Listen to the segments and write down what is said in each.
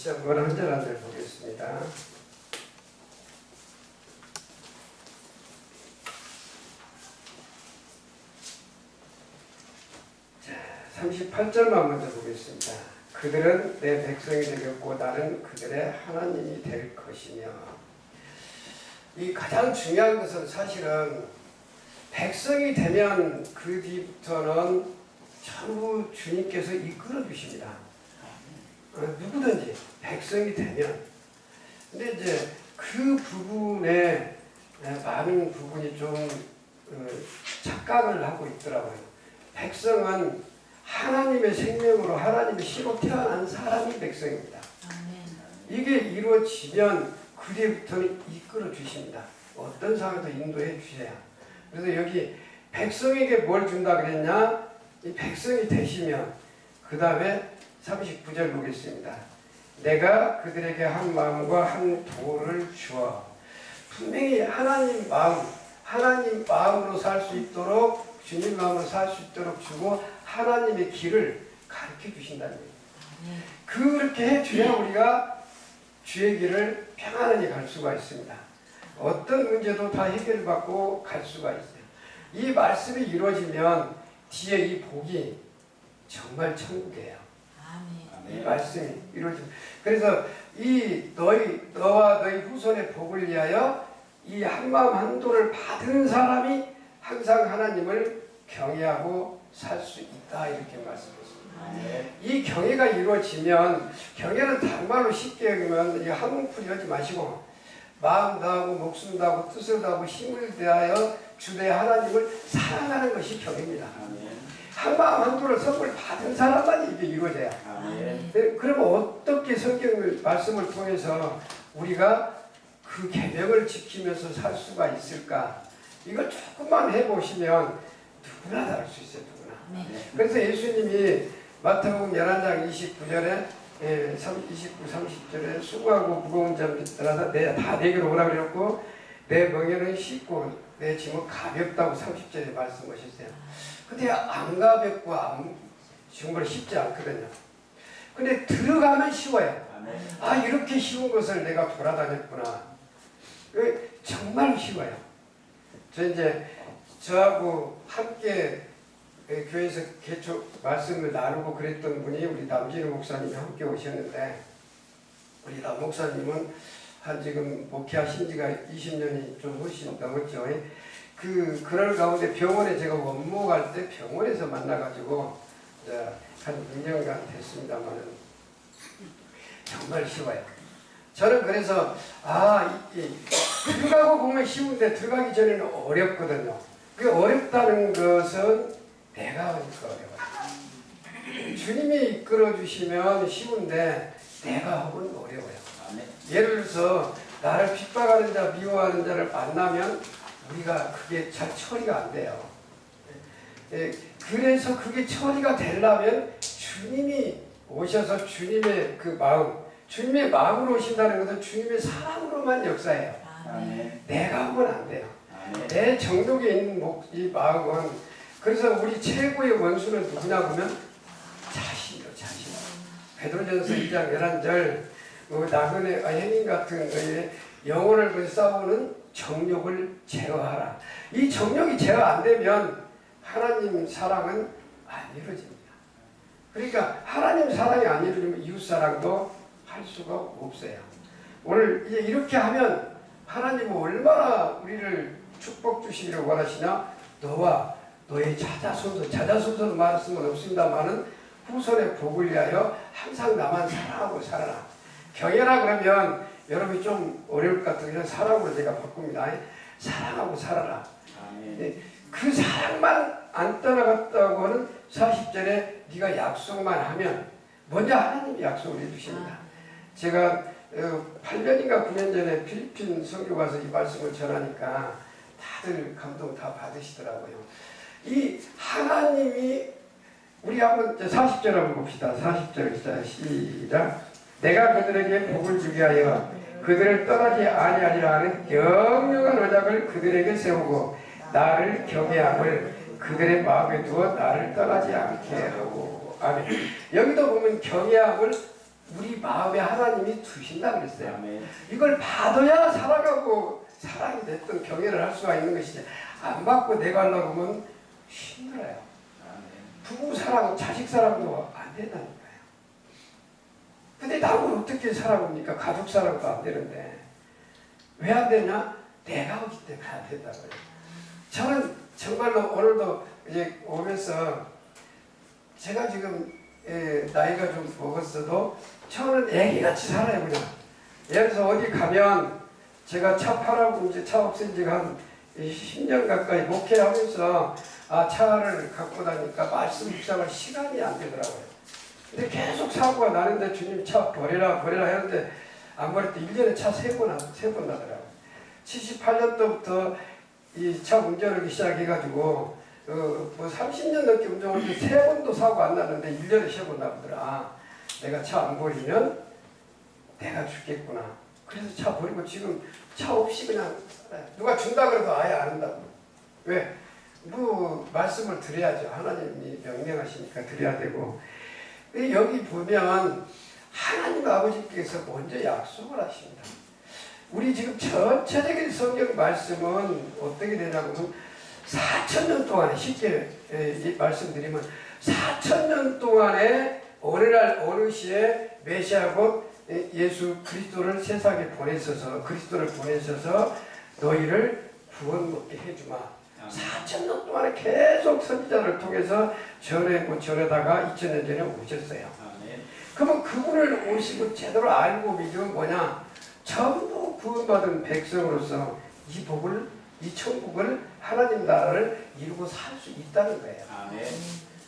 다시 한번 한 절 한 절 보겠습니다. 자, 38절만 먼저 보겠습니다. 그들은 내 백성이 되겠고 나는 그들의 하나님이 될 것이며. 이 가장 중요한 것은 사실은 백성이 되면 그 뒤부터는 전부 주님께서 이끌어 주십니다. 누구든지 백성이 되면. 근데 이제 그 부분에 많은 부분이 좀 착각을 하고 있더라고요. 백성은 하나님의 생명으로 하나님의 씨로 태어난 사람이 백성입니다. 이게 이루어지면 그 뒤부터는 이끌어 주십니다. 어떤 상황에도 인도해 주셔야. 그래서 여기 백성에게 뭘 준다 그랬냐? 이 백성이 되시면 그 다음에 39절 보겠습니다. 내가 그들에게 한 마음과 한 도를 주어. 분명히 하나님 마음으로 살 수 있도록, 주님 마음으로 살 수 있도록 주고 하나님의 길을 가르쳐 주신다는 얘기예요. 그렇게 해줘야 우리가 주의 길을 평안하게 갈 수가 있습니다. 어떤 문제도 다 해결받고 갈 수가 있어요. 이 말씀이 이루어지면 뒤에 이 복이 정말 천국이에요. 이 말씀이 이루어집니다. 그래서 너와 너희 후손의 복을 위하여 이 한마음 한도를 받은 사람이 항상 하나님을 경외하고 살 수 있다, 이렇게 말씀했습니다. 이 경외가 이루어지면, 경외는 단말로 쉽게 여기면 한뭉풀이 하지 마시고 마음 다하고 목숨 다하고 뜻을 다하고 힘을 다하여 주의 하나님을 사랑하는 것이 경외입니다. 한마음 한도를 선물 받은 사람만 이게 이루어져야. 그러면 어떻게 성경 말씀을 통해서 우리가 그 계명을 지키면서 살 수가 있을까? 이걸 조금만 해보시면 누구나 다 알 수 있어요. 누구나. 그래서 예수님이 마태복음 11장 29절에 29, 30절에 수고하고 무거운 자를 따라서 다 내게로 오라 그랬고 내 멍에는 쉽고 내 짐은 가볍다고 30절에 말씀하셨어요. 근데 안 가볍고 정말 쉽지 않거든요. 근데 들어가면 쉬워요. 아, 이렇게 쉬운 것을 내가 돌아다녔구나. 정말 쉬워요. 저하고 함께 교회에서 개초 말씀을 나누고 그랬던 분이 우리 남진우 목사님이 함께 오셨는데, 우리 남 목사님은 한 지금 목회하신 지가 20년이 좀 훨씬 넘었죠. 그럴 가운데 병원에 제가 원목할 때 병원에서 만나가지고 한 2년간 됐습니다만은 정말 쉬워요. 저는 그래서 들어가고 보면 쉬운데 들어가기 전에는 어렵거든요. 그 어렵다는 것은 내가 하니까 어려워요. 주님이 이끌어 주시면 쉬운데 내가 하면 어려워요. 예를 들어서 나를 핍박하는 자, 미워하는 자를 만나면 우리가 그게 잘 처리가 안 돼요. 그래서 그게 처리가 되려면 주님이 오셔서 주님의 그 마음, 주님의 마음으로 오신다는 것은 주님의 사랑으로만 역사해요. 내가 하면 안 돼요. 내 정독에 있는 이 마음은, 그래서 우리 최고의 원수는 누구냐 보면 자신이요, 자신. 베드로전서 2장 11절 나그네 행인 같은 거에 영혼을 싸우는 정욕을 제어하라. 이 정욕이 제어 안 되면 하나님 사랑은 안 이루어집니다. 그러니까 하나님 사랑이 안 이루어지면 이웃 사랑도 할 수가 없어요. 오늘 이제 이렇게 하면 하나님은 얼마나 우리를 축복 주시기를 원하시냐? 너와 너의 자자손손은 말씀은 없습니다만은 후손의 복을 위하여 항상 나만 사랑하고 살아라. 경외라 그러면 여러분이 좀 어려울 것 같으면 사랑으로 제가 바꿉니다. 사랑하고 살아라. 그 사랑만 안 떠나갔다고 하는 40절에 네가 약속만 하면 먼저 하나님이 약속을 해주십니다. 제가 8년인가 9년 전에 필리핀 선교 가서 이 말씀을 전하니까 다들 감동 다 받으시더라고요. 이 하나님이, 우리 한번 40절 한번 봅시다. 40절 시작. 내가 그들에게 복을 주게 하여 그들을 떠나지 아니하리라 하는 영영한 언약을 그들에게 세우고 나를 경외함을 그들의 마음에 두어 나를 떠나지 않게 하고. 아멘. 여기도 보면 경외함을 우리 마음에 하나님이 두신다 그랬어요. 아멘. 이걸 받아야 살아가고 사랑이 됐던 경애를 할 수가 있는 것이지, 안 받고 내가 하려고 하면 힘들어요. 부부 사랑, 자식 사랑도 안 된다는 거예요. 근데 나는 어떻게 살아봅니까? 가족 사랑도 안 되는데. 왜 안 되냐? 내가 오기 때문에 안 된다고요. 저는 정말로 오늘도 이제 오면서 제가 지금 나이가 좀 먹었어도 저는 애기같이 살아요, 그냥. 예를 들어서 어디 가면 제가 차 팔아고 이제 차 없앤 지가 한 10년 가까이 목회하면서 차를 갖고 다니까 말씀 묵상할 시간이 안 되더라고요. 근데 계속 사고가 나는데 주님 차 버리라 했는데 안 버릴 때 1년에 차 3번 나더라고요. 78년도부터 이 차 운전하기 시작해가지고 뭐 30년 넘게 운전할 때 3번도 사고 안 났는데 1년에 3번 나보더라. 내가 차 안 버리면 내가 죽겠구나. 그래서 차 버리고 지금 차 없이 그냥 누가 준다 그래도 아예 안 한다고. 왜? 뭐 말씀을 드려야죠. 하나님이 명령하시니까 드려야 되고. 여기 보면 하나님 아버지께서 먼저 약속을 하십니다. 우리 지금 전체적인 성경 말씀은 어떻게 되냐면 4,000년 동안에 쉽게 말씀드리면 4,000년 동안에 어느 날 어느 시에 메시아고 예수 그리스도를 세상에 보내셔서 그리스도를 보내셔서 너희를 구원 얻게 해주마. 4,000년 동안에 계속 선지자를 통해서 전에다가 2,000년 전에 오셨어요. 그러면 그분을 오시고 제대로 알고 믿으면 뭐냐? 전부 구원받은 백성으로서 이 복을, 이 천국을, 하나님 나라를 이루고 살 수 있다는 거예요.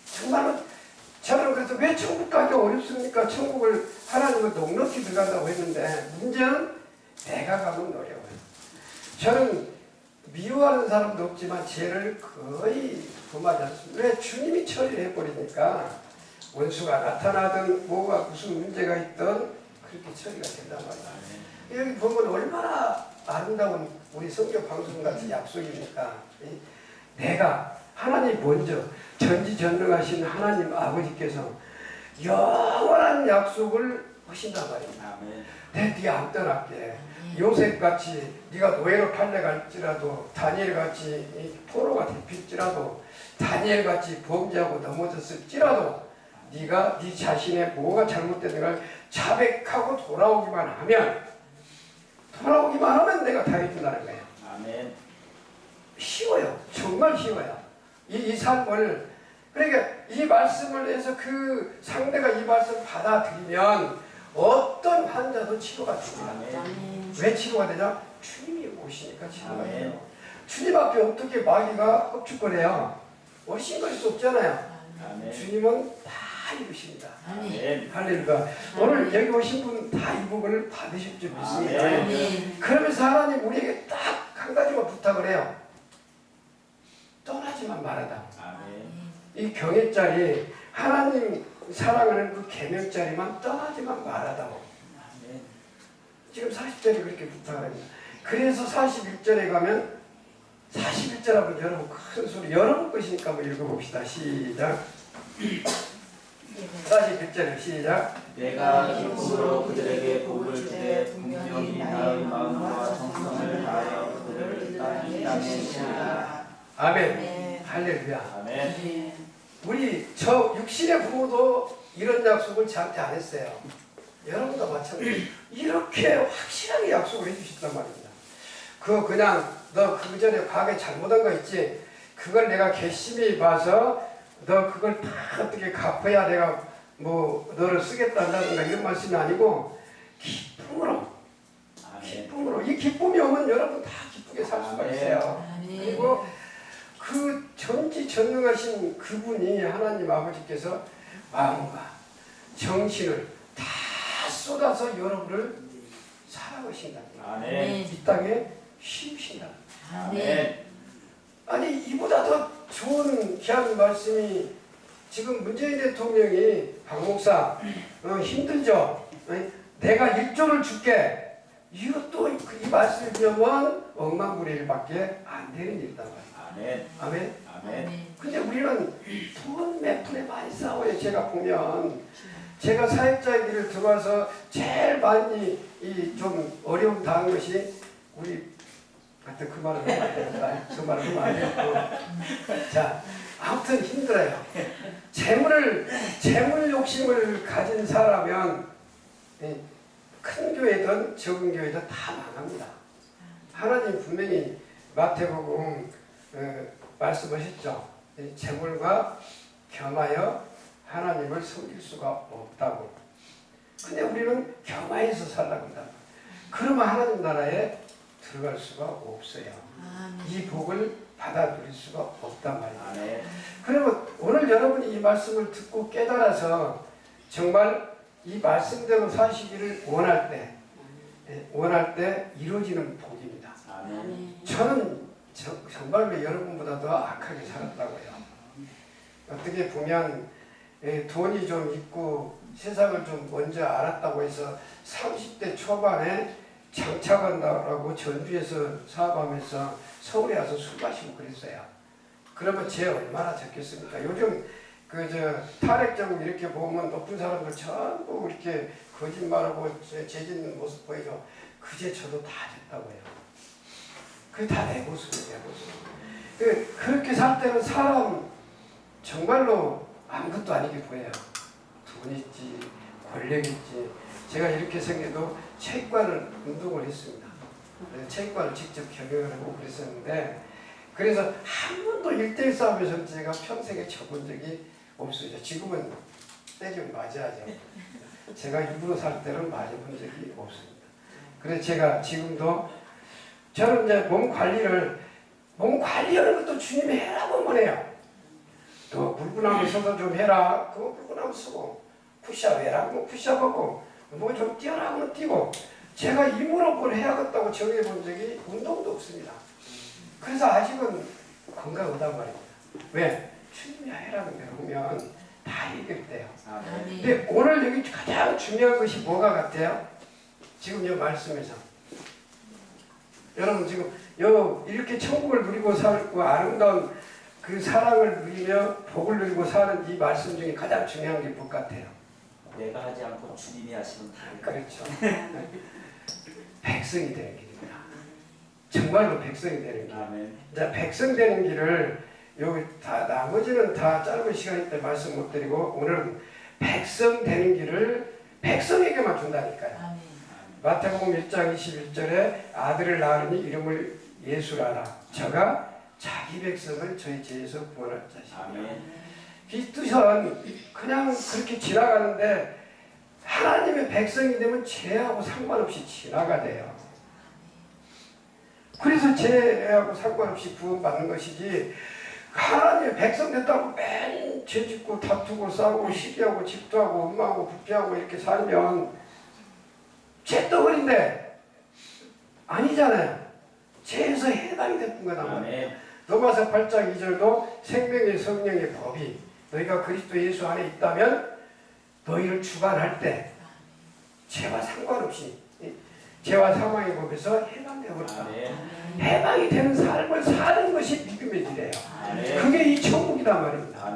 정말로 저는 그래서 왜 천국 가기 어렵습니까? 천국을 하나님은 넉넉히 들어간다고 했는데 문제는 내가 가면 어려워요. 저는 미워하는 사람도 없지만 죄를 거의 범하지 않습니다. 왜? 주님이 처리를 해버리니까 원수가 나타나든 뭐가 무슨 문제가 있든 그렇게 처리가 된단 말이에요. 여기 보면 얼마나 아름다운 우리 성경 방송 같은 약속입니까? 내가 하나님 먼저 전지전능하신 하나님 아버지께서 영원한 약속을 하신단 말입니다. 내 뒤에 안 떠날게. 요셉같이 네가 노예로 팔려갈지라도 다니엘같이 포로가 잡힐지라도 다니엘같이 범죄하고 넘어졌을지라도 네가 네 자신의 뭐가 잘못됐는가 자백하고 돌아오기만 하면 내가 다 해준다는 거예요. 아멘. 쉬워요. 정말 쉬워요. 이 삶을. 그러니까 이 말씀을 해서 그 상대가 이 말씀을 받아들이면 어떤 환자도 치료가 됩니다. 왜 치료가 되냐? 주님이 오시니까 치료가 돼요. 주님 앞에 어떻게 마귀가 흡축거려요? 어신거릴 수 없잖아요. 주님은 다 이루십니다. 할렐루야. 오늘 여기 오신 분 다 이 복을 받으실 줄 믿습니다. 그러면서 하나님 우리에게 딱 한 가지만 부탁을 해요. 떠나지만 말하다. 이 경외자리 하나님 사랑하는 그 계명자리만 떠나지만 말하다고. 지금 40절에 그렇게 부탁을 합니다. 그래서 41절에 가면 41절하고 여러분 큰 소리 여러분 것이니까 한번 읽어봅시다. 시작. 41절에 시작. 내가 기쁨으로 그들에게 복을 주되 분명히 나의 마음과 정성을 다하여 그들을 이 땅에 심으리라. 아멘. 할렐루야. 아멘. 우리 저 육신의 부모도 이런 약속을 저한테 안 했어요. 여러분도 마찬가지. 이렇게 확실하게 약속을 해주셨단 말입니다. 그냥 너 그 전에 과거에 잘못한 거 있지? 그걸 내가 괘씸히 봐서 너 그걸 다 어떻게 갚아야 내가 뭐 너를 쓰겠다든가 이런 말씀이 아니고 기쁨으로. 이 기쁨이 오면 여러분 다 기쁘게 살 수가 있어요. 그리고 그 전지전능하신 그분이 하나님 아버지께서 마음과 정신을 다 쏟아서 여러분을 사랑하신답니다. 이 땅에 심으신답니다. 아니 이보다 더 좋은 귀한 말씀이 지금 문재인 대통령이 박 목사 힘들죠? 내가 1조를 줄게. 이것도 이 말씀을 들으면 억만부리일밖에 안 되는 일이단 말이에요. 아멘. 근데 우리는 돈 몇 푼에 많이 싸워요. 제가 보면 제가 사역자의 길을 들어와서 제일 많이 이 좀 어려움 당한 것이 우리 하여튼 그 말은 하면 안 됩니다. 그 말은 하면 안 되고. 자, 아무튼 힘들어요. 재물 욕심을 가진 사람은 큰 교회든 적은 교회든 다 망합니다. 하나님 분명히 마태복음 말씀하셨죠. 재물과 겸하여 하나님을 섬길 수가 없다고. 근데 우리는 겸하여서 살라고 한다. 그러면 하나님 나라에 들어갈 수가 없어요. 이 복을 받아 누릴 수가 없단 말이에요. 그러면 오늘 여러분이 이 말씀을 듣고 깨달아서 정말 이 말씀대로 사시기를 원할 때 이루어지는 복입니다. 저는 정말로 여러분보다 더 악하게 살았다고요. 어떻게 보면 돈이 좀 있고 세상을 좀 먼저 알았다고 해서 30대 초반에 장차 간다라고 전주에서 사업하면서 서울에 와서 술 마시고 그랬어요. 그러면 죄 얼마나 적겠습니까? 요즘 탈핵자국 이렇게 보면 높은 사람들 전부 이렇게 거짓말하고 죄 짓는 모습 보이죠. 그제 저도 다 됐다고요. 그게 다 내 모습이에요. 그렇게 살 때는 사람 정말로 아무것도 아니게 보여요. 돈 있지, 권력 있지. 제가 이렇게 생겨도 체육관을 운동을 했습니다. 체육관을 직접 경영을 하고 그랬었는데, 그래서 한 번도 1대1 싸움에서 제가 평생에 져본 적이 없어요. 지금은 때리면 맞아야죠. 제가 일부러 살 때는 맞아본 적이 없습니다. 그래서 제가 지금도 저는 이제 몸 관리하는 것도 주님이 해라고 해요. 또 물구나무 서서 좀 해라. 그거 물구나무 쓰고 푸시업 해라. 그거 푸시업하고 뭐 좀 뛰어라. 그러면 뛰고. 제가 힘으로 뭘 해야겠다고 정해본 적이 운동도 없습니다. 그래서 아직은 건강하단 말입니다. 왜? 주님이 해라는 대로 하면 다 해결돼요. 근데 오늘 여기 가장 중요한 것이 뭐가 같아요? 지금 이 말씀에서 여러분 지금 이렇게 천국을 누리고 살고 아름다운 그 사랑을 누리며 복을 누리고 사는 이 말씀 중에 가장 중요한 게 뭐 같아요? 내가 하지 않고 주님이 하시면 다 그렇죠. 백성이 되는 길입니다. 정말로 백성이 되는 길. 자, 백성 되는 길을 여기 다 나머지는 다 짧은 시간일 때 말씀 못 드리고 오늘은 백성 되는 길을 백성에게만 준다니까요. 마태복음 1장 21절에 아들을 낳으니 이름을 예수라라. 저가 자기 백성을 저희 죄에서 구원할 자식이다. 이 뜻은 그냥 그렇게 지나가는데 하나님의 백성이 되면 죄하고 상관없이 지나가대요. 그래서 죄하고 상관없이 구원받는 것이지 하나님의 백성 됐다고 맨 죄짓고 다투고 싸우고 시기하고 집도하고 엄마하고 부패하고 이렇게 살면 죄덩어리인데 아니잖아요. 죄에서 해당이 됐던 거다. 로마서 8장 2절도 생명의 성령의 법이 너희가 그리스도 예수 안에 있다면 너희를 주관할 때 죄와 상관없이 죄와 사망의 법에서 해방되어버렸다. 해방이 되는 삶을 사는 것이 믿음의 길이에요. 그게 이 천국이란 말입니다.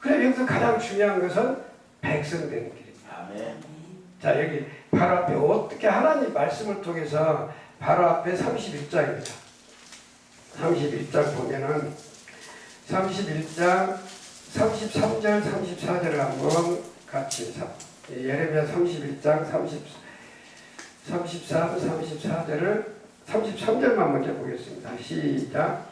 그래 여기서 가장 중요한 것은 백성 되는 길입니다. 자 여기 바로 앞에 어떻게 하나님 말씀을 통해서 바로 앞에 31장입니다. 31장 보면은 31장 33절 34절을 한번 같이 예레미야 31장 33, 34절을 33절만 먼저 보겠습니다. 시작.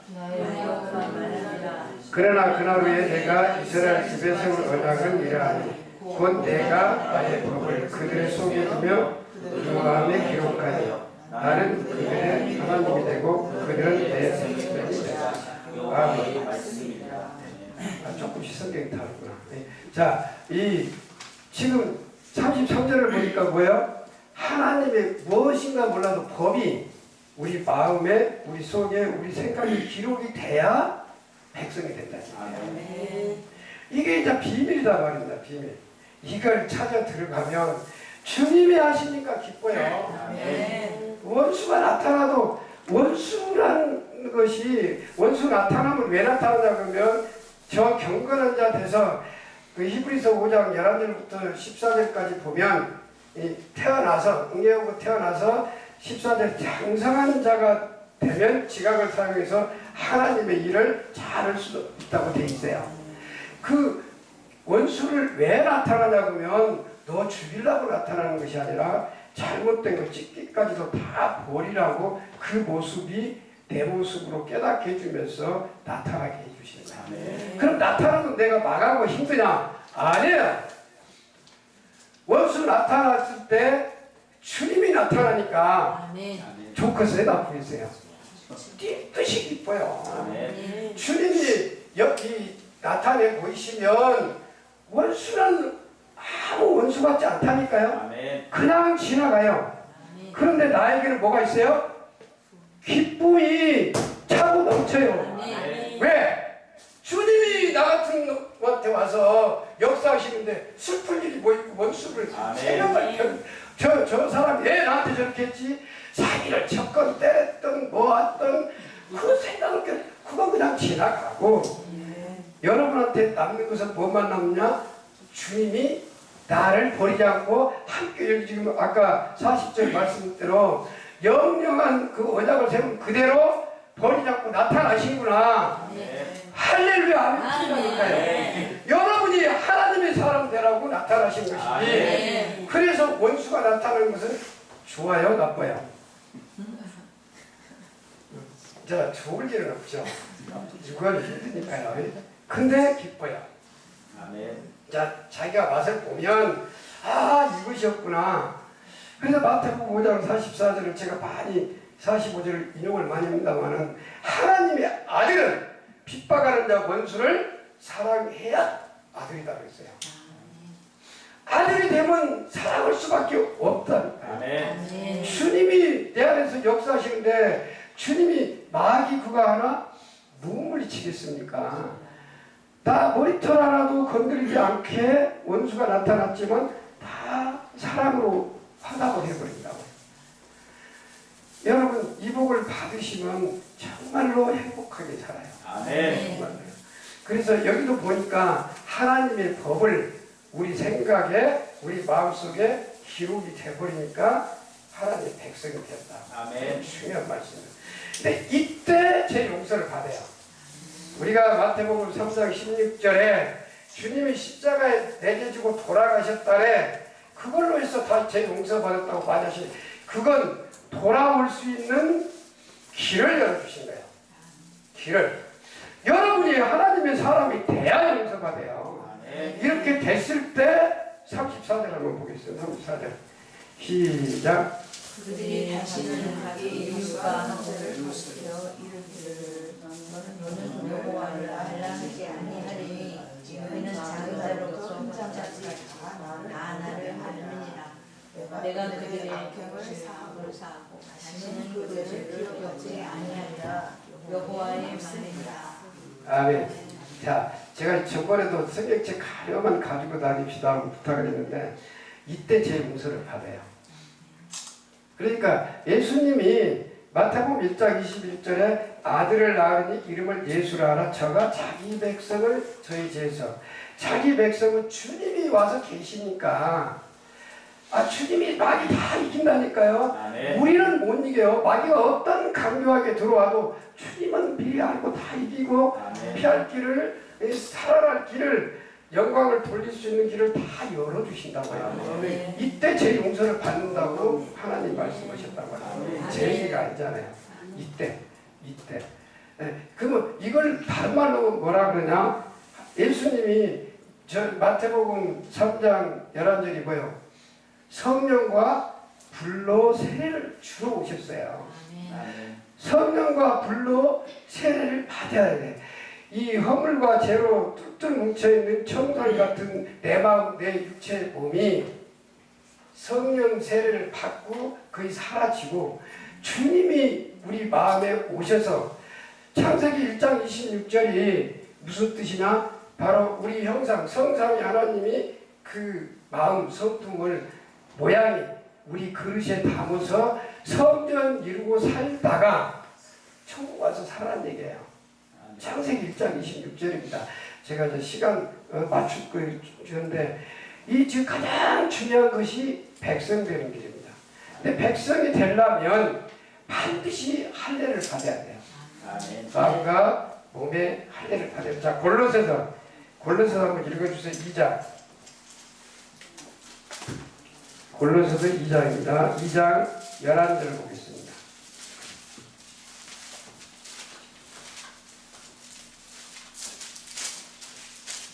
그러나 그날 후에 내가 이스라엘 집에 세울 언약은 이러하니 곧 내가 나의 법을 그들의 속에 두며 그 마음에 기록하여 나는 그들의 하나님이 되고 그들은 내 생명이 되라. 아멘. 조금씩 성경이 다르구나. 자, 이 지금 33절을 보니까 뭐예요? 하나님의 무엇인가 몰라도 법이 우리 마음에, 우리 속에, 우리 생각에 기록이 돼야 백성이 된다. 이게 이제 비밀이다 말입니다. 비밀. 이걸 찾아 들어가면 주님이 하시니까 기뻐요. 원수가 나타나도 원수라는 것이 원수 나타나면 왜 나타나냐 그러면 저 경건한 자 돼서 그 히브리서 5장 11절부터 14절까지 보면 태어나서 응애하고 태어나서 14절 장성한 자가 되면 지각을 사용해서 하나님의 일을 잘할 수 있다고 되어 있어요. 그 원수를 왜 나타나냐고 하면 너 죽이려고 나타나는 것이 아니라 잘못된 걸 찢기까지도 다 버리라고 그 모습이 내 모습으로 깨닫게 해주면서 나타나게 해주신다. 그럼 나타나도 내가 막하고 힘드냐? 아니에요. 원수 나타났을 때 주님이 나타나니까 좋겠어요? 나쁘겠어요? 뜻이 기뻐요. 주님이 여기 나타내 보이시면 원수는 아무 원수 같지 않다니까요. 그냥 지나가요. 그런데 나에게는 뭐가 있어요? 기쁨이 차고 넘쳐요. 왜? 주님이 나 같은 놈한테 와서 역사하시는데 슬플 일이 뭐 있고 원수를 생각할 저 사람이 왜 나한테 저렇게 했지? 사기를 쳤건 때렸던 뭐했던 그 생각을 그건 그냥 지나가고 여러분한테 남는 것은 뭐만 남냐? 주님이 나를 버리지 않고 함께 여기 지금 아까 40절 말씀대로 영영한 그 언약을 세운 그대로 버리지 않고 나타나시구나. 할렐루야 아멘이니까요. 여러분이 하나님의 사람 되라고 나타나신 것이지. 그래서 원수가 나타나는 것은 좋아요, 나빠요? 자, 좋을 일은 없죠. 이건 힘드니까요. 근데 기뻐요. 자, 자기가 맛을 보면 아 이것이었구나. 그래서 마태복음 5장 44절을 제가 많이 45절을 인용을 많이 합니다만은 하나님의 아들은 핍박하는 자 원수를 사랑해야 아들이다 그랬어요. 아들이 되면 사랑할 수밖에 없다니까. 주님이 내 안에서 역사하시는데 주님이 마귀 그가 하나 무물리치겠습니까? 나 머리털 하나도 건드리지 않게 원수가 나타났지만 다 사랑으로 화답을 해버린다고. 여러분 이 복을 받으시면 정말로 행복하게 살아요. 정말로요. 그래서 여기도 보니까 하나님의 법을 우리 생각에 우리 마음속에 기록이 돼버리니까 하나님의 백성이 된다. 중요한 말씀이에요. 근데 이때 제 용서를 받아요. 우리가 마태복음 3장 16절에 주님이 십자가에 내려지고 돌아가셨다래 그걸로 해서 다 제 용서받았다고 말하시니 그건 돌아올 수 있는 길을 열어주신 거예요. 길을. 여러분이 하나님의 사람이 돼야 용서받아요. 이렇게 됐을 때 34절 한번 보겠습니다. 34절 시작. 그들이 다시는 자기 이름과 하늘을 부시려 이르기를 너는 여호와를 알라 하지 아니하리니 너희는 자기자로서 혼자까지 다 나를 알느니라. 내가 그들의 악행을 사하고 다시는 그들을 기억하지 아니하리라. 여호와의 말이니라. 아멘. 자, 제가 저번에도 성경책 가려만 가지고 다닙시다 하고 부탁을 했는데 이때 제 용서를 받아요. 그러니까 예수님이 마태복음 1장 21절에 아들을 낳으니 이름을 예수라 하라. 저가 자기 백성을 저희 죄에서 자기 백성은 주님이 와서 계시니까 주님이 마귀 다 이긴다니까요. 우리는 못 이겨요. 마귀가 어떤 강력하게 들어와도 주님은 미리 알고 다 이기고 피할 길을 살아날 길을 영광을 돌릴 수 있는 길을 다 열어주신다고요. 이때 제 용서를 받는다고 하나님 말씀하셨다고요. 제 얘기가 아니잖아요. 이때. 그러면 이걸 다른 말로 뭐라 그러냐? 예수님이 마태복음 3장 11절이 뭐예요? 성령과 불로 세례를 주러 오셨어요. 성령과 불로 세례를 받아야 돼. 이 허물과 죄로 뚝뚝 뭉쳐있는 청돌 같은 내 마음, 내 육체의 몸이 성령 세례를 받고 거의 사라지고 주님이 우리 마음에 오셔서 창세기 1장 26절이 무슨 뜻이냐? 바로 우리 형상, 성삼위 하나님이 그 마음, 성품을 모양이 우리 그릇에 담아서 성전 이루고 살다가 천국 와서 살아난 얘기예요. 창세기 1장 26절입니다. 제가 이제 시간 맞출 거 주는데 이 지금 가장 중요한 것이 백성 되는 길입니다. 근데 백성이 되려면 반드시 할례를 받아야 돼요. 마음과 몸의 할례를 받아야 돼요. 자, 골로새서 한번 읽어주세요. 2장. 골로새서 2장입니다. 2장 11절 보겠습니다.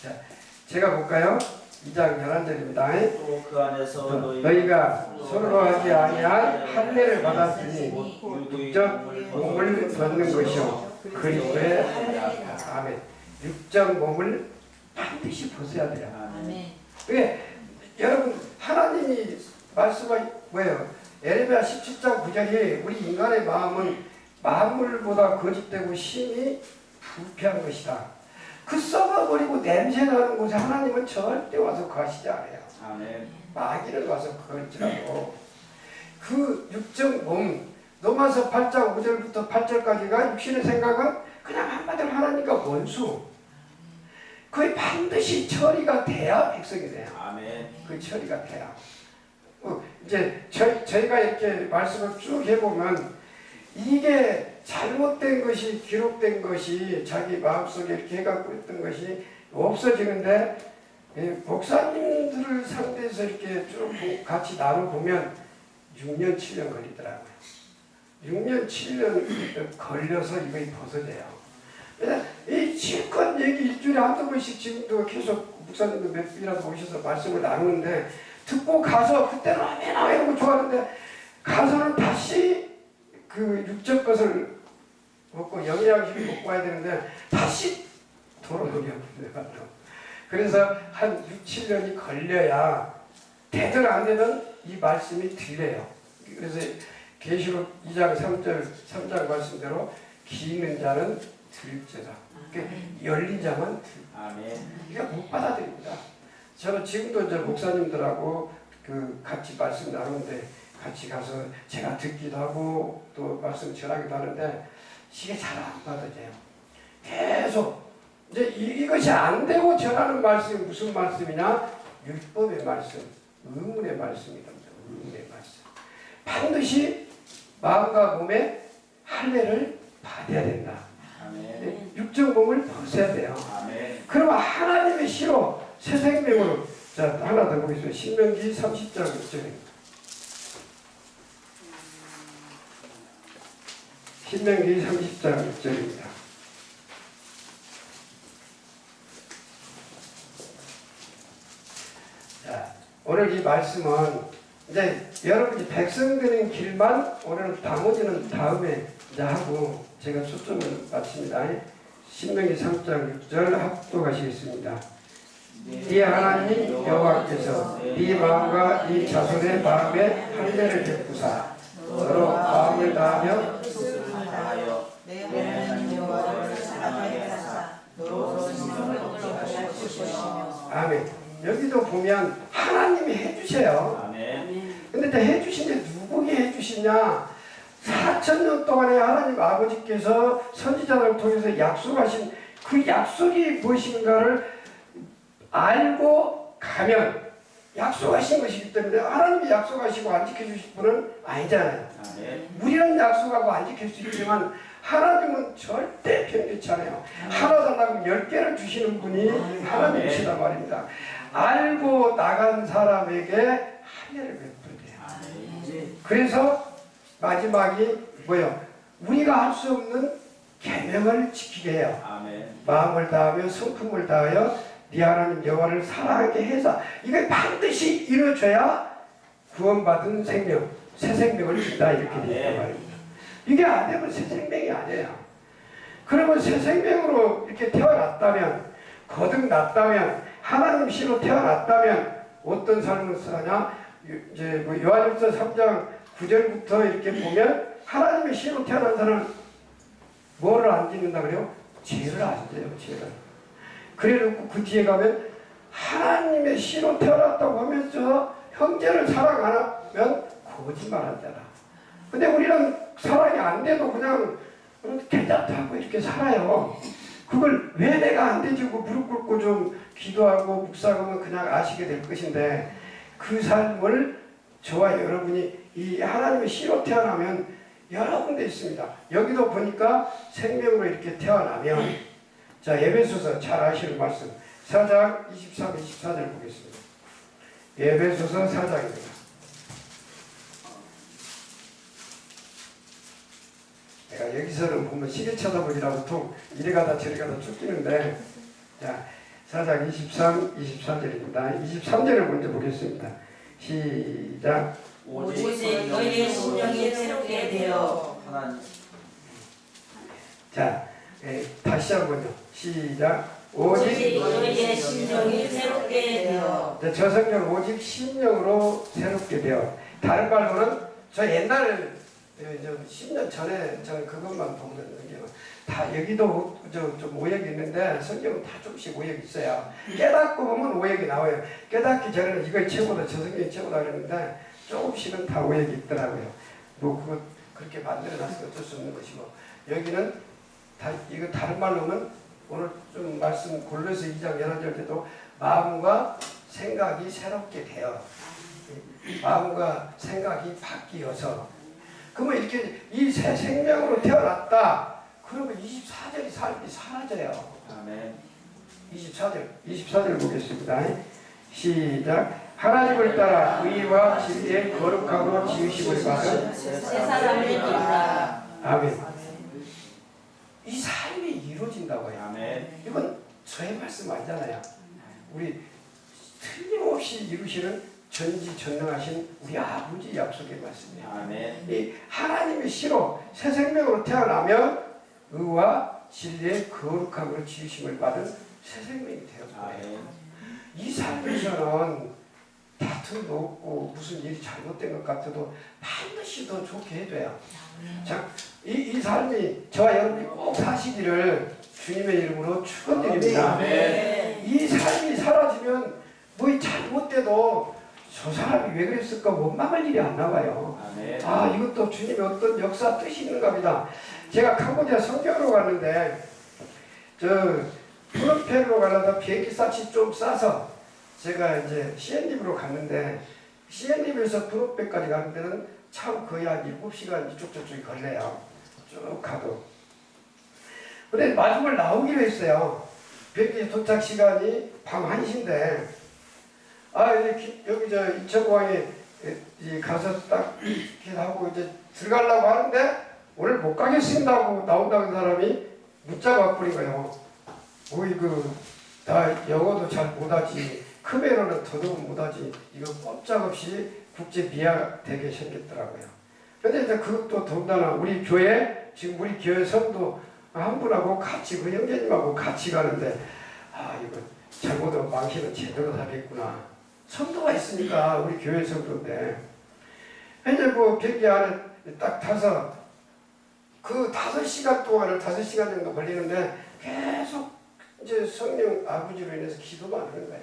자, 제가 볼까요? 2장 11절입니다. 또 그 안에서 너희가 서로 하지 아니한 할례를 받았으니 육적 몸을 벗는 것이요 그리스도의 할례라. 아멘. 육적 몸을 반드시 벗어야 돼요. 아멘. 왜? 여러분 하나님이 말씀하 뭐예요? 에레미야 17장 9절이 우리 인간의 마음은 만물보다 거짓되고 심히 부패한 것이다. 그 썩어버리고 냄새나는 곳에 하나님은 절대 와서 거하시지 않아요. 아멘. 마귀를 와서 거할지라도 그 육적 몸 로마서 8장 5절부터 8절까지가 육신의 생각은 그냥 한마디로 하나님과 원수. 그게 반드시 처리가 돼야 백성이 돼요. 아멘. 그 처리가 돼요. 이제 저희가 이렇게 말씀을 쭉 해보면 이게 잘못된 것이 기록된 것이 자기 마음속에 이렇게 해갖고 있던 것이 없어지는데 목사님들을 상대해서 이렇게 쭉 같이 나눠보면 6년 7년 걸리더라고요. 6년 7년 걸려서 이거 벗어져요. 이 실컷 얘기 일주일에 한두 번씩 지금도 계속 목사님도 몇 분이라도 오셔서 말씀을 나누는데 듣고 가서 그때는 아멘아 이러고 좋아하는데 가서는 다시 그 육적 것을 먹고 영양식을 먹고 와야 되는데 다시 돌아오게 합니다. 그래서 한 6, 7년이 걸려야 되든 안 되든 이 말씀이 들려요. 그래서 계시록 2장 3장 말씀대로 기있는 자는 들을지어다. 열린 자만 이게 못 받아들입니다. 저는 지금도 이제 목사님들하고 그 같이 말씀 나누는데 같이 가서 제가 듣기도 하고 또 말씀 전하기도 하는데 이게 잘 안 받아져요. 계속 이제 이것이 안 되고 전하는 말씀이 무슨 말씀이냐? 율법의 말씀, 의문의 말씀이다. 의문의 말씀. 반드시 마음과 몸에 할례를 받아야 된다. 아멘. 육적 몸을 벗어야 돼요. 아멘. 그러면 하나님의 시로 새 생명으로 자 하나 더 보겠습니다. 신명기 30장 6절입니다. 신명기 30장 6절입니다. 자, 오늘 이 말씀은 이제 여러분이 백성 되는 길만 오늘 나머지는 다음에 이제 하고 제가 초점을 맞춥니다. 신명기 3장 6절 합독하시겠습니다. 네 하나님 여호와께서 네 마음과 네 자손의 마음에 할례를 베푸사 너로 마음을 다하며 내 하나님 여호와를 사랑하게 하사 너로 생명을 얻게 하실 것이며. 아멘. 여기도 보면 하나님이 해주세요. 아멘. 근데 이제 해주신데 누구에게 해주시냐? 4,000년 동안에 하나님 아버지께서 선지자를 통해서 약속하신 그 약속이 무엇인가를 알고 가면 약속하신 것이기 때문에 하나님이 약속하시고 안 지켜주실 분은 아니잖아요. 아멘. 우리는 약속하고 안 지킬 수 있지만 하나님은 절대 편리치 않아요. 하나 달라고 10개를 주시는 분이 하나님이시다 말입니다. 알고 나간 사람에게 할례를 베풀어야 돼요. 그래서 마지막이 뭐예요? 우리가 할 수 없는 계명을 지키게 해요. 아멘. 마음을 다하며 성품을 다하여 네 하나님 여호와를 사랑하게 해서 이걸 반드시 이루어져야 구원받은 생명, 새 생명을 준다 이렇게 되어 있단 말입니다. 이게 안 되면 새 생명이 아니에요. 그러면 새 생명으로 이렇게 태어났다면 거듭났다면 하나님 씨로 태어났다면 어떤 삶을 사냐? 이제 뭐 요한일서 3장 9절부터 이렇게 보면 하나님의 씨로 태어난 사람은 뭐를 안 짓는다 그래요? 죄를 안 져요. 죄를. 그래놓고 그 뒤에 가면 하나님의 씨로 태어났다고 하면서 형제를 사랑 안 하면 거짓말한 자라. 근데 우리는 사랑이 안 돼도 그냥 괜찮다고 이렇게 살아요. 그걸 왜 내가 안 되지고 무릎 꿇고 좀 기도하고 묵상하면 그냥 아시게 될 것인데 그 삶을 저와 여러분이 이 하나님의 씨로 태어나면 여러 군데 있습니다. 여기도 보니까 생명으로 이렇게 태어나면 자 에베소서 잘 아시는 말씀 4장 23, 24절 보겠습니다. 에베소서 4장입니다. 내가 여기서는 보면 시계 쳐다보기라 보통 이리 가다 저리 가다 쫓기는데 자 4장 23, 24절입니다. 23절을 먼저 보겠습니다. 시작. 오직 너희의 심령이 새롭게 되어 하나님 자 다시 한번요. 시작. 오직 너희의 심령이 새롭게 되어 저 성경 오직 심령으로 새롭게 되어 다른 말로는 저 옛날에 10년 전에 저는 그것만 보면 다 여기도 좀 오역이 있는데 성경은 다 조금씩 오역이 있어요. 깨닫고 보면 오역이 나와요. 깨닫기 전에는 이거 최고다 저 성경이 최고다 그랬는데 조금씩은 다 오역이 있더라고요. 뭐 그거 그렇게 만들어놨으면 어쩔 수 없는 것이고 여기는 다 이거 다른 말로는 오늘 좀 말씀 골로새 2장 11절 때도 마음과 생각이 새롭게 되어 마음과 생각이 바뀌어서 그러면 이렇게 이 새 생명으로 태어났다 그러면 24절이 삶이 사라져요. 아멘. 24절 보겠습니다. 시작. 하나님을 따라 의와 진리의 거룩하고 지으심을 받은 새 사람을 입으라. 아멘. 이 삶이 이루어진다고요. 아멘. 이건 저의 말씀 아니잖아요. 우리 틀림없이 이루시는 전지전능하신 우리 아버지 약속의 말씀이에요. 아멘. 이 하나님의 씨로 새 생명으로 태어나면 의와 진리의 거룩함으로 지으심을 받은 새 생명이 되었어요. 아멘. 이 삶에서는 다툼도 없고 무슨 일이 잘못된 것 같아도 반드시 더 좋게 해줘요. 자, 이 삶이 저와 여러분이 꼭 사시기를 주님의 이름으로 축원드립니다. 아멘. 이 삶이 사라지면 뭐 잘못돼도 저 사람이 왜 그랬을까 원망할 일이 안 나와요. 아멘. 아 이것도 주님의 어떤 역사 뜻이 있는가 보다. 제가 캄보디아 선교로 갔는데 저 프놈펜으로 가려다 비행기 값이 좀 싸서 제가 이제 시엔립으로 갔는데 시엔립에서 프놈펜까지 가는 데는 참 거의 한 7시간 이쪽 저쪽이 걸려요. 쭉 가도. 근데 마지막에 나오기로 했어요. 비행기 도착 시간이 밤 1시인데 아 여기 저 인천공항에 가서 딱 이렇게 하고 이제 들어가려고 하는데 오늘 못 가겠습니다 하고 나온다는 사람이 문자가 와버린 거예요. 어이구 나 영어도 잘 못하지 크메로는 더더욱 못하지 이거 꼼짝없이 국제 비하 되게 생겼더라고요. 근데 이제 그것도 더군다나 우리 교회 지금 우리 교회 성도 한 분하고 같이 그 형제님하고 같이 가는데 아 이거 잘못하면 망신은 제대로 하겠구나. 성도가 있으니까 우리 교회 성도인데 이제 뭐 비행기 안에 딱 타서 그 5시간 동안을 5시간 정도 걸리는데 계속 이제 성령 아버지로 인해서 기도만 하는 거예요.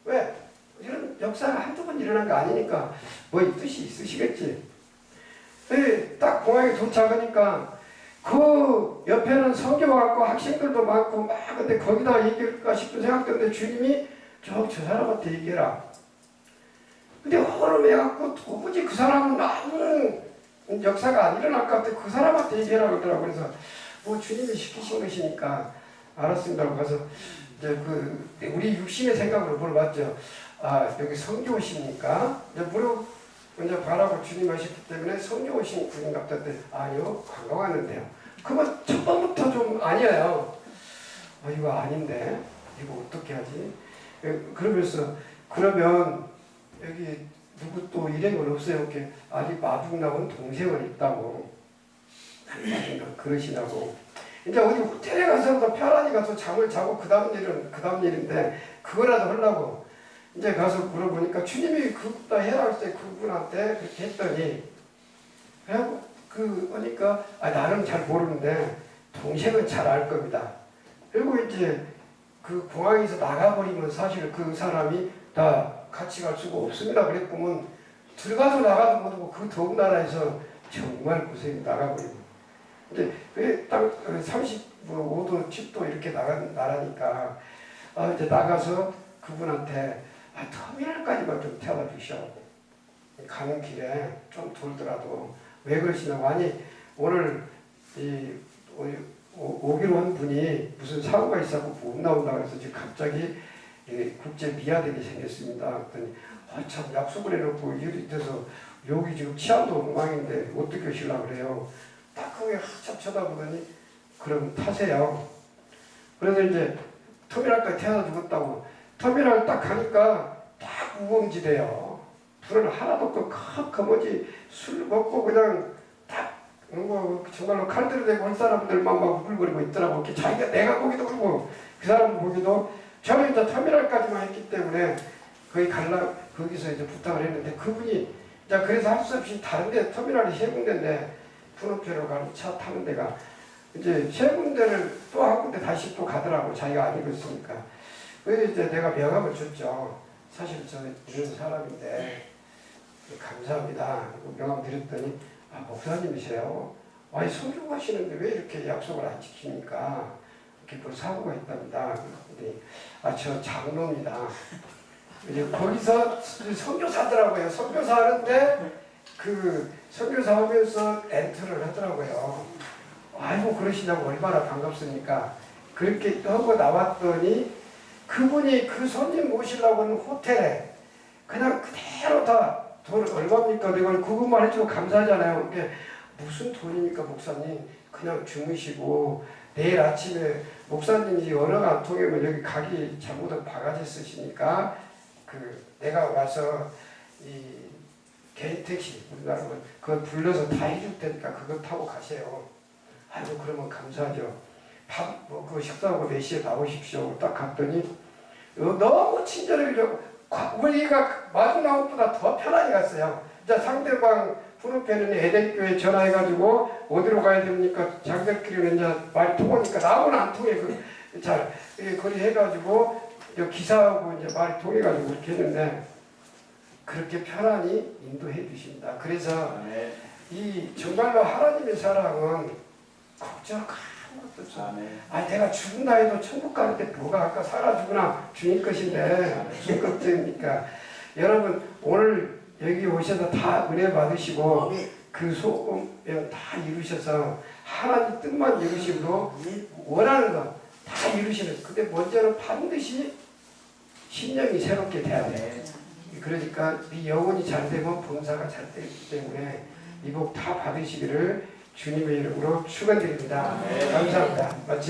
왜? 이런 역사가 한두 번 일어난 거 아니니까 뭐 이 뜻이 있으시겠지. 딱 공항에 도착하니까 그 옆에는 성교 왔고 학생들도 많고 막 근데 거기다 얘기할까 싶은 생각했는데 주님이 저 사람한테 얘기해라. 근데 허름해갖고 도무지 그 사람은 아무 역사가 안 일어날 것 같아. 그 사람한테 얘기해라 그러더라고. 그래서 뭐 주님이 시키신 것이니까 알았습니다 하고 가서 이제 그 우리 육신의 생각으로 물어봤죠. 아 여기 성교 오십니까? 이제 이제 바라고 주님 하셨기 때문에 성교 오신 분인 것 같았는데 아니요 관광 왔는데요. 그건 첫 번부터 좀 아니에요. 아 이거 아닌데 이거 어떻게 하지? 그러면서 그러면 여기 누구 또 일행은 없어요? 이렇게 아직 마중 나온 동생은 있다고 그러시다고 이제 어디 호텔에 가서도 편안히 가서 잠을 자고 그 다음 일인데 그거라도 하려고 이제 가서 물어보니까 주님이 그것다 해라 할 때 그분한테 그렇게 했더니 그러니까 나는 잘 모르는데 동생은 잘 알 겁니다. 그리고 이제 그 공항에서 나가버리면 사실 그 사람이 다 같이 갈 수가 없습니다. 그랬구먼 들어가도 나가도 못하고 그 더운 나라에서 정말 고생이 나가버리고 이제 딱 30 뭐 5도 10도 이렇게 나라니까 이제 나가서 그분한테 터미널까지만 좀 태워다 주시라고. 가는 길에 좀 돌더라도 왜 그러시냐고. 아니 오늘 오기로 한 분이 무슨 사고가 있어서 못 나온다 그래서 지금 갑자기 국제 미아되게 생겼습니다. 그랬더니 참 약속을 해놓고 일이 돼서 여기 지금 치안도 엉망인데 어떻게 오시려고 그래요. 딱 그게 한참 쳐다보더니 그럼 타세요. 그래서 이제 터미널까지 태워다 주겠다고 터미널 딱 가니까 딱 우범지대요. 불은 하나도 없고 거머지 술 먹고 그냥 딱 정말로 칼들을 대고 올 사람들만 막 우글거리고 있더라고. 자기가 내가 보기도 그러고 그 사람 보기도. 저는 이제 터미널까지만 했기 때문에 거기서 이제 부탁을 했는데 그분이 이제 그래서 할 수 없이 다른데 터미널이 세 군데인데 푸노페로 가는 차 타는 데가 이제 세 군데를 또 한 군데 다시 또 가더라고. 자기가 안 읽었으니까. 그래서 이제 내가 명함을 줬죠. 사실 저는 이런 사람인데 감사합니다. 명함 드렸더니 목사님이세요. 아니 성경하시는데 왜 이렇게 약속을 안 지킵니까? 이렇게 뭐 사고가 있답니다. 그랬더니 저 장로입니다. 이제 거기서 선교사더라고요. 선교사 하는데 그 선교사 하면서 엔터를 하더라고요. 아이고 그러시냐고 얼마나 반갑습니까? 그렇게 하고 나왔더니 그분이 그 손님 모시려고 하는 호텔에 그냥 그대로 다 돈 얼마입니까? 내가 그것만 해주고 감사하잖아요. 그게 무슨 돈입니까 목사님? 그냥 주무시고 내일 아침에 목사님이 언어가 안 통하면 여기 가기 잘못한 바가지 쓰시니까 내가 와서 이 개인 택시 우리나라는 그걸 불러서 다 해줄 테니까 그거 타고 가세요. 아이고 그러면 감사하죠. 그 식사하고 4시에 나오십시오. 딱 갔더니 너무 친절하게 우리가 마지막 것보다 더 편하게 갔어요. 이제 상대방 푸르페는 에덴교회 전화해가지고 어디로 가야 됩니까? 장들끼리는 이제 말 통하니까 나하고는 안 통해. 잘 거리 해가지고 기사하고 이제 말이 통해가지고 그렇게 했는데 그렇게 편안히 인도해 주십니다. 그래서 이 정말로 하나님의 사랑은 걱정 아무것도 없어. 내가 죽는다 해도 천국 가는데 뭐가 아까 살아 죽으나 주님 것인데 무슨 걱정입니까? 여러분 오늘 여기 오셔서 다 은혜 받으시고 그 소원을 다 이루셔서 하나님 뜻만 이루시고 원하는 거 다 이루시는. 근데 먼저는 반드시 심령이 새롭게 돼야 돼. 그러니까 네 영혼이 잘 되면 본사가 잘 되기 때문에 이 복 다 받으시기를 주님의 이름으로 축원드립니다. 감사합니다. 마치